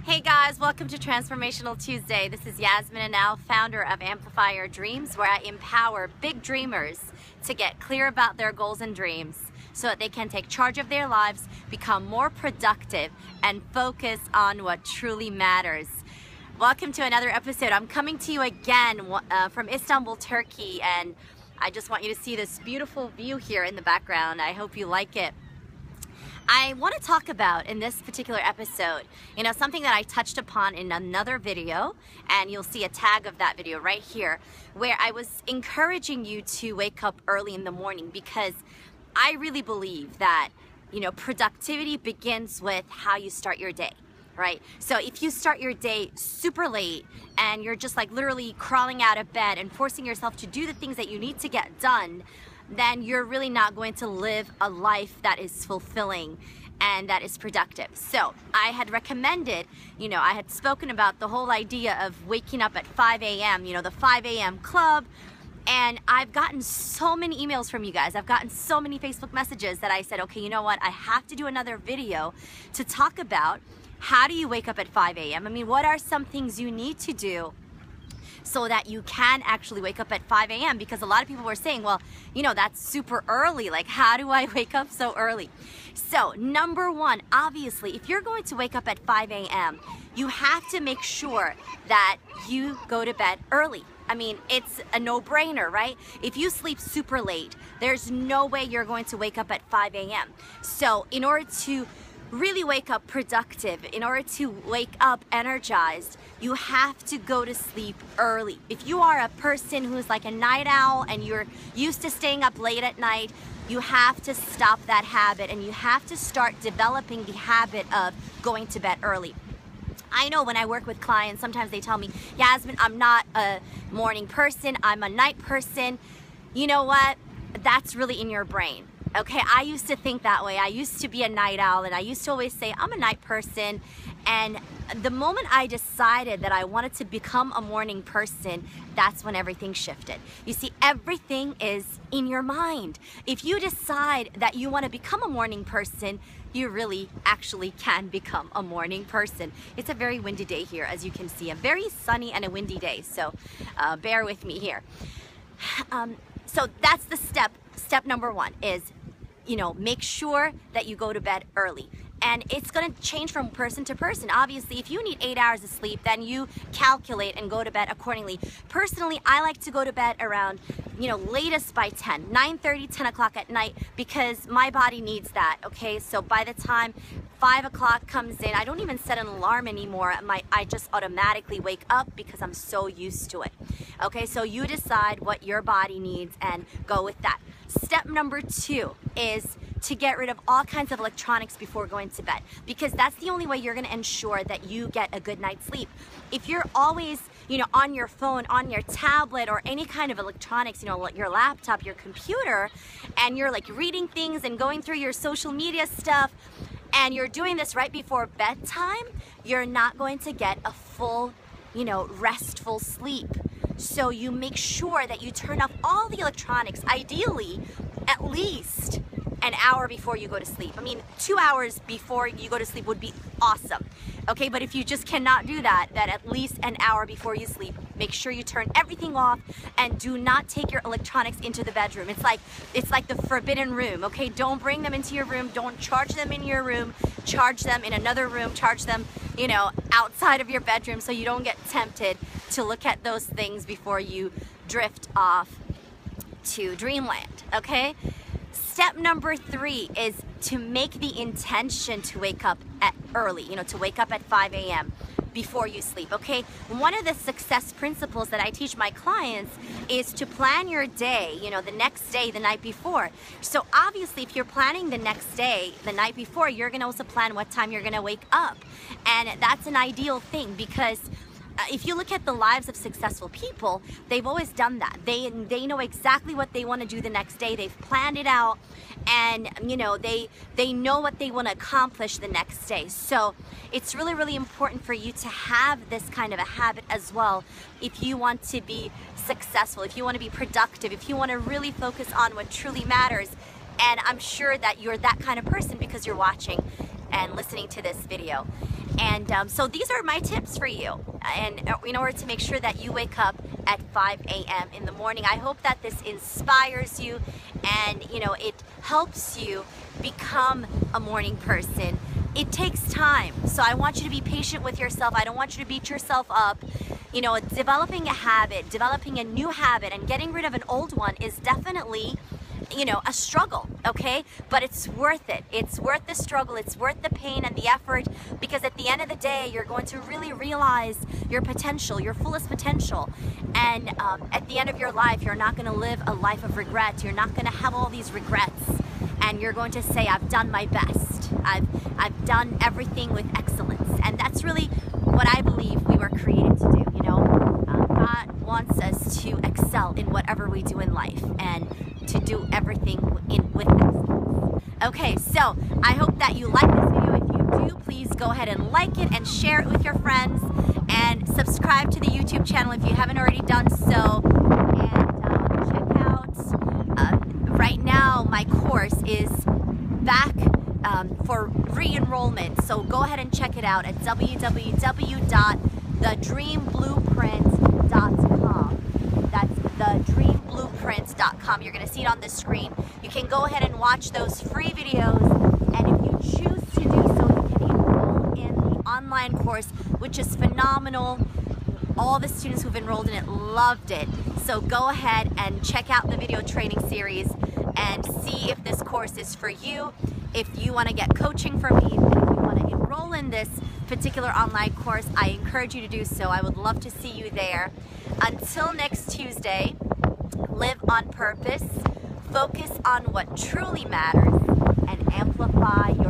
Hey guys, welcome to Transformational Tuesday. This is Yasmin Inal, founder of Amplify Your Dreams, where I empower big dreamers to get clear about their goals and dreams so that they can take charge of their lives, become more productive, and focus on what truly matters. Welcome to another episode. I'm coming to you again from Istanbul, Turkey, and I just want you to see this beautiful view here in the background. I hope you like it. I want to talk about in this particular episode, something that I touched upon in another video, and you'll see a tag of that video right here, where I was encouraging you to wake up early in the morning, because I really believe that, productivity begins with how you start your day, right? So if you start your day super late and you're just like literally crawling out of bed and forcing yourself to do the things that you need to get done, then you're really not going to live a life that is fulfilling and that is productive. So I had recommended, I had spoken about the whole idea of waking up at 5 a.m., the 5 a.m. club, and I've gotten so many emails from you guys. I've gotten so many Facebook messages that I said, okay, you know what? I have to do another video to talk about how do you wake up at 5 a.m.? I mean, what are some things you need to do so that you can actually wake up at 5 a.m. because a lot of people were saying, well, that's super early. Like, how do I wake up so early? So number one, obviously, if you're going to wake up at 5 a.m., you have to make sure that you go to bed early. I mean, it's a no-brainer, right? If you sleep super late, there's no way you're going to wake up at 5 a.m. So in order to really wake up productive, in order to wake up energized, you have to go to sleep early. If you are a person who's like a night owl and you're used to staying up late at night, you have to stop that habit and you have to start developing the habit of going to bed early. I know when I work with clients, sometimes they tell me, Yasmin, I'm not a morning person, I'm a night person. You know what? That's really in your brain. Okay, I used to think that way. I used to be a night owl and I used to always say I'm a night person, and the moment I decided that I wanted to become a morning person, that's when everything shifted. You see, everything is in your mind. If you decide that you want to become a morning person, you really actually can become a morning person. It's a very windy day here, as you can see, a very sunny and a windy day, so bear with me here. So that's the step number one is, make sure that you go to bed early. And it's going to change from person to person. Obviously, if you need 8 hours of sleep, then you calculate and go to bed accordingly. Personally, I like to go to bed around, latest by 10, 9:30, 10 o'clock at night, because my body needs that, okay? So by the time 5 o'clock comes in, I don't even set an alarm anymore. I just automatically wake up because I'm so used to it. Okay, so you decide what your body needs and go with that. Step number two is to get rid of all kinds of electronics before going to bed, because that's the only way you're going to ensure that you get a good night's sleep. If you're always, on your phone, on your tablet, or any kind of electronics, your laptop, your computer, and you're like reading things and going through your social media stuff, and you're doing this right before bedtime, you're not going to get a full, restful sleep. So you make sure that you turn off all the electronics, ideally at least an hour before you go to sleep. I mean, 2 hours before you go to sleep would be awesome. Okay, but if you just cannot do that, then at least an hour before you sleep, make sure you turn everything off and do not take your electronics into the bedroom. It's like the forbidden room, okay? Don't bring them into your room. Don't charge them in your room. Charge them in another room. Charge them, outside of your bedroom, so you don't get tempted to look at those things before you drift off to dreamland, okay? Step number three is to make the intention to wake up early, to wake up at 5 a.m. before you sleep, okay? One of the success principles that I teach my clients is to plan your day, the next day, the night before. So obviously, if you're planning the next day, the night before, you're gonna also plan what time you're gonna wake up. And that's an ideal thing, because if you look at the lives of successful people, they've always done that. They know exactly what they want to do the next day. They've planned it out, and they know what they want to accomplish the next day. So it's really, really important for you to have this kind of a habit as well if you want to be successful, if you want to be productive, if you want to really focus on what truly matters. And I'm sure that you're that kind of person because you're watching and listening to this video. And so these are my tips for you, and in order to make sure that you wake up at 5 a.m. in the morning. I hope that this inspires you, and you know, it helps you become a morning person. It takes time, so I want you to be patient with yourself. I don't want you to beat yourself up. You know, developing a habit, developing a new habit, and getting rid of an old one is definitely, you know, a struggle, okay? But it's worth it. It's worth the struggle. It's worth the pain and the effort, because at the end of the day, you're going to really realize your potential, your fullest potential. And at the end of your life, you're not going to live a life of regret. You're not going to have all these regrets. And you're going to say, I've done my best. I've done everything with excellence. And that's really what I believe we were created to do, you know? God wants us to excel in whatever we do in life, and to do everything with excellence. Okay, so I hope that you like this video. If you do, please go ahead and like it and share it with your friends, and subscribe to the YouTube channel if you haven't already done so. And check out, right now my course is back for re-enrollment, so go ahead and check it out at www.thedreamblueprint.com. That's thedreamblueprint.com. You're going to see it on the screen. You can go ahead and watch those free videos, and if you choose to do so, you can enroll in the online course, which is phenomenal. All the students who've enrolled in it loved it. So go ahead and check out the video training series and see if this course is for you. If you want to get coaching from me, if you want to enroll in this particular online course, I encourage you to do so. I would love to see you there. Until next Tuesday, live on purpose, focus on what truly matters, and amplify your